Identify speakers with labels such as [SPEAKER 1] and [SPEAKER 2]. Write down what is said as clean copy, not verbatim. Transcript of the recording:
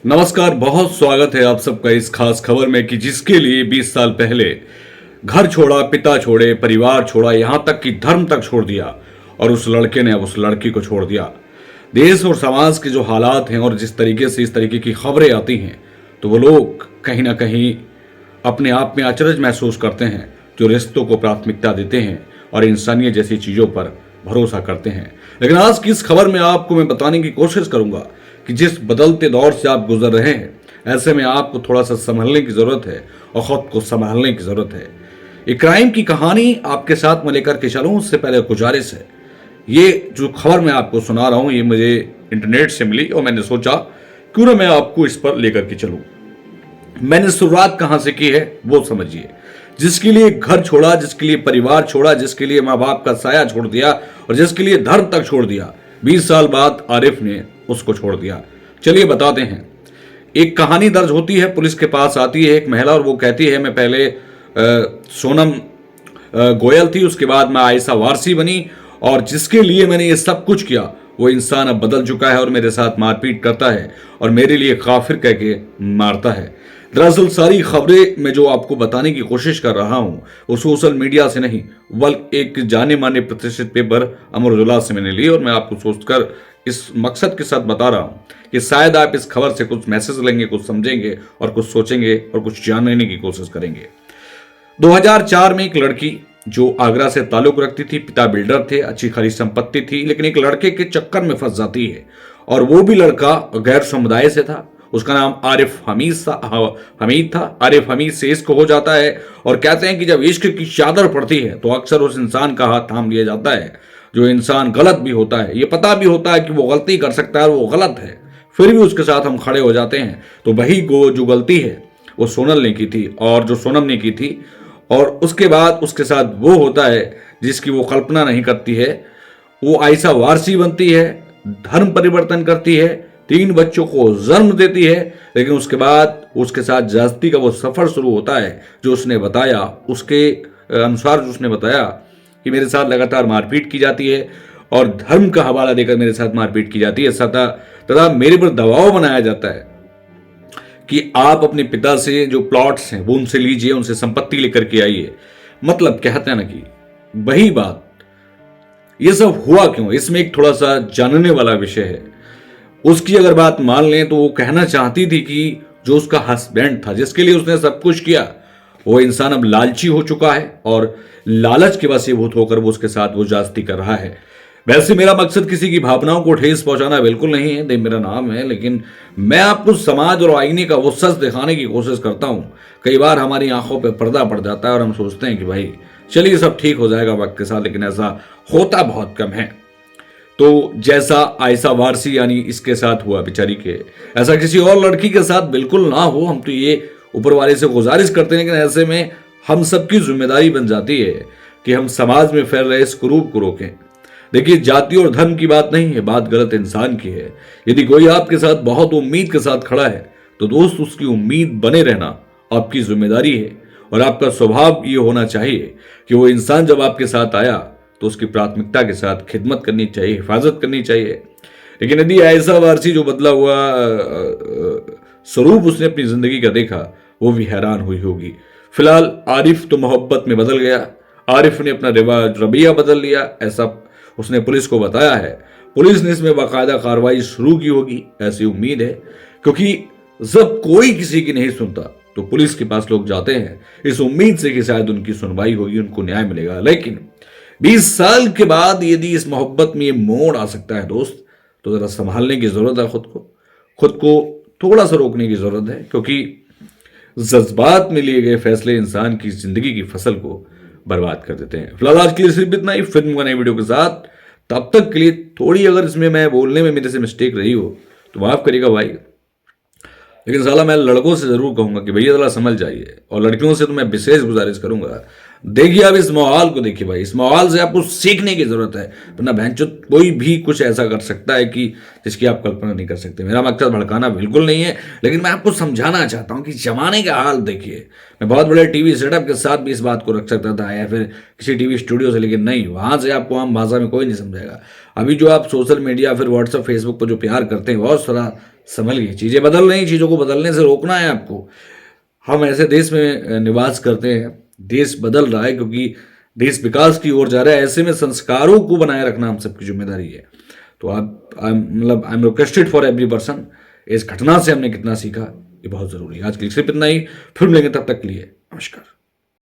[SPEAKER 1] नमस्कार, बहुत स्वागत है आप सबका इस खास खबर में कि जिसके लिए 20 साल पहले घर छोड़ा, पिता छोड़े, परिवार छोड़ा, यहां तक कि धर्म तक छोड़ दिया और उस लड़के ने उस लड़की को छोड़ दिया। देश और समाज के जो हालात हैं और जिस तरीके से इस तरीके की खबरें आती हैं, तो वो लोग कहीं ना कहीं अपने आप में अचरज महसूस करते हैं, जो रिश्तों को प्राथमिकता देते हैं और इंसानियत जैसी चीज़ों पर भरोसा करते हैं। लेकिन आज की इस खबर में आपको मैं बताने की कोशिश करूंगा कि जिस बदलते दौर से आप गुजर रहे हैं, ऐसे में आपको थोड़ा सा संभलने की ज़रूरत है और ख़ुद को संभालने की ज़रूरत है। एक क्राइम की कहानी आपके साथ मैं लेकर के चलूँ, उससे पहले गुजारिश है, ये जो खबर मैं आपको सुना रहा हूँ ये मुझे इंटरनेट से मिली और मैंने सोचा क्यों ना मैं आपको इस पर लेकर के चलूँ। मैंने शुरुआत कहां से की है वो समझिए। जिसके लिए घर छोड़ा, जिसके लिए परिवार छोड़ा, जिसके लिए माँ बाप का साया छोड़ दिया और जिसके लिए धर्म तक छोड़ दिया, 20 साल बाद आरिफ ने उसको छोड़ दिया। चलिए बताते हैं। एक कहानी दर्ज होती है, पुलिस के पास आती है एक महिला और वो कहती है मैं पहले सोनम गोयल थी, उसके बाद मैं आयशा वारसी बनी और जिसके लिए मैंने ये सब कुछ किया वो इंसान अब बदल चुका है और मेरे साथ मारपीट करता है और मेरे लिए काफिर कह के मारता है। दरअसल सारी खबरें मैं जो आपको बताने की कोशिश कर रहा हूं वो सोशल मीडिया से नहीं बल्कि एक जाने माने प्रतिष्ठित पेपर अमर उजाला से मैंने ली और मैं आपको सोचकर इस मकसद के साथ बता रहा हूं कि शायद आप इस खबर से कुछ मैसेज लेंगे, कुछ समझेंगे और कुछ सोचेंगे और कुछ जानने की कोशिश करेंगे। 2004 में एक लड़की जो आगरा से ताल्लुक रखती थी, पिता बिल्डर थे, अच्छी खासी संपत्ति थी, लेकिन एक लड़के के चक्कर में फंस जाती है और वो भी लड़का गैर समुदाय से था। उसका नाम आरिफ हमीद था। आरिफ हमीद से इश्क हो जाता है और कहते हैं कि जब इश्क की चादर पड़ती है तो अक्सर उस इंसान का हाथ थाम लिया जाता है जो इंसान गलत भी होता है, ये पता भी होता है कि वो गलती कर सकता है और वो गलत है, फिर भी उसके साथ हम खड़े हो जाते हैं। तो वही जो गलती है वो सोनल ने की थी और जो सोनम ने की थी और उसके बाद उसके साथ वो होता है जिसकी वो कल्पना नहीं करती है। वो आयशा वारसी बनती है, धर्म परिवर्तन करती है, 3 बच्चों को जन्म देती है, लेकिन उसके बाद उसके साथ ज्यादती का वो सफर शुरू होता है जो उसने बताया। उसके अनुसार जो उसने बताया कि मेरे साथ लगातार मारपीट की जाती है और धर्म का हवाला देकर मेरे साथ मारपीट की जाती है तथा मेरे पर दबाव बनाया जाता है कि आप अपने पिता से जो प्लॉट्स हैं वो उनसे लीजिए, उनसे संपत्ति लेकर के आइए। मतलब कहते हैं ना कि वही बात। ये सब हुआ क्यों, इसमें एक थोड़ा सा जानने वाला विषय है। उसकी अगर बात मान लें तो वो कहना चाहती थी कि जो उसका हस्बैंड था जिसके लिए उसने सब कुछ किया वो इंसान अब लालची हो चुका है और लालच के वशीभूत होकर वो उसके साथ वो जास्ती कर रहा है। वैसे मेरा मकसद किसी की भावनाओं को ठेस पहुंचाना बिल्कुल नहीं है, दे मेरा नाम है, लेकिन मैं आपको समाज और आईने का वो सच दिखाने की कोशिश करता हूं। कई बार हमारी आंखों पे पर्दा पड़ जाता है और हम सोचते हैं कि भाई चलिए सब ठीक हो जाएगा वक्त के साथ, लेकिन ऐसा होता बहुत कम है। तो जैसा आयशा वारसी यानी इसके साथ हुआ बेचारी के, ऐसा किसी और लड़की के साथ बिल्कुल ना हो। हम तो ये ऊपर वाले से गुजारिश करते हैं, लेकिन ऐसे में हम सबकी जिम्मेदारी बन जाती है कि हम समाज में फैल रहे इस कुरूप को रोकें। देखिए, जाति और धर्म की बात नहीं है, बात गलत इंसान की है। यदि कोई आपके साथ बहुत उम्मीद के साथ खड़ा है तो दोस्त उसकी उम्मीद बने रहना आपकी जिम्मेदारी है और आपका स्वभाव ये होना चाहिए कि वो इंसान जब आपके साथ आया तो उसकी प्राथमिकता के साथ खिदमत करनी चाहिए, हिफाजत करनी चाहिए। लेकिन यदि आयशा वारसी जो बदला हुआ स्वरूप उसने अपनी जिंदगी का देखा वो भी हैरान हुई होगी। फिलहाल आरिफ तो मोहब्बत में बदल गया, आरिफ ने अपना रवैया बदल लिया, ऐसा उसने पुलिस को बताया है। पुलिस ने इसमें बाकायदा कार्रवाई शुरू की होगी, ऐसी उम्मीद है, क्योंकि जब कोई किसी की नहीं सुनता तो पुलिस के पास लोग जाते हैं इस उम्मीद से कि शायद उनकी सुनवाई होगी, उनको न्याय मिलेगा। लेकिन 20 साल के बाद यदि इस मोहब्बत में ये मोड़ आ सकता है दोस्त, तो जरा संभालने की जरूरत है, खुद को थोड़ा सा रोकने की जरूरत है, क्योंकि जज्बात में लिए गए फैसले इंसान की जिंदगी की फसल को बर्बाद कर देते हैं। फिलहाल आज के लिए सिर्फ इतना ही, फिल्म का नई वीडियो के साथ। तब तक के लिए थोड़ी अगर इसमें मैं बोलने में मेरे से मिस्टेक रही हो तो माफ करिएगा भाई, लेकिन साला मैं लड़कों से जरूर कहूंगा कि भैया जरा समझ जाइए और लड़कियों से तो मैं विशेष गुजारिश करूंगा, देखिए अब इस माहौल को देखिए भाई, इस माहौल से आपको सीखने की जरूरत है, वरना भैंचो कोई भी कुछ ऐसा कर सकता है कि जिसकी आप कल्पना नहीं कर सकते। मेरा मकसद भड़काना बिल्कुल नहीं है, लेकिन मैं आपको समझाना चाहता हूं कि जमाने का हाल देखिए। मैं बहुत बड़े टीवी सेटअप के साथ भी इस बात को रख सकता था, या फिर किसी टीवी स्टूडियो से, लेकिन नहीं, वहां से आपको आम भाषा में कोई नहीं समझेगा। अभी जो आप सोशल मीडिया, फिर व्हाट्सएप, फेसबुक पर जो प्यार करते हैं, बहुत सारा संभल गई, चीजें बदल रही, चीजों को बदलने से रोकना है आपको। हम ऐसे देश में निवास करते हैं, देश बदल रहा है क्योंकि देश विकास की ओर जा रहा है। ऐसे में संस्कारों को बनाए रखना हम सबकी जिम्मेदारी है। तो आप I am requested for every person, इस घटना से हमने कितना सीखा ये बहुत जरूरी है। आज के लिए सिर्फ इतना ही, फिर मिलेंगे, तब तक के लिए नमस्कार।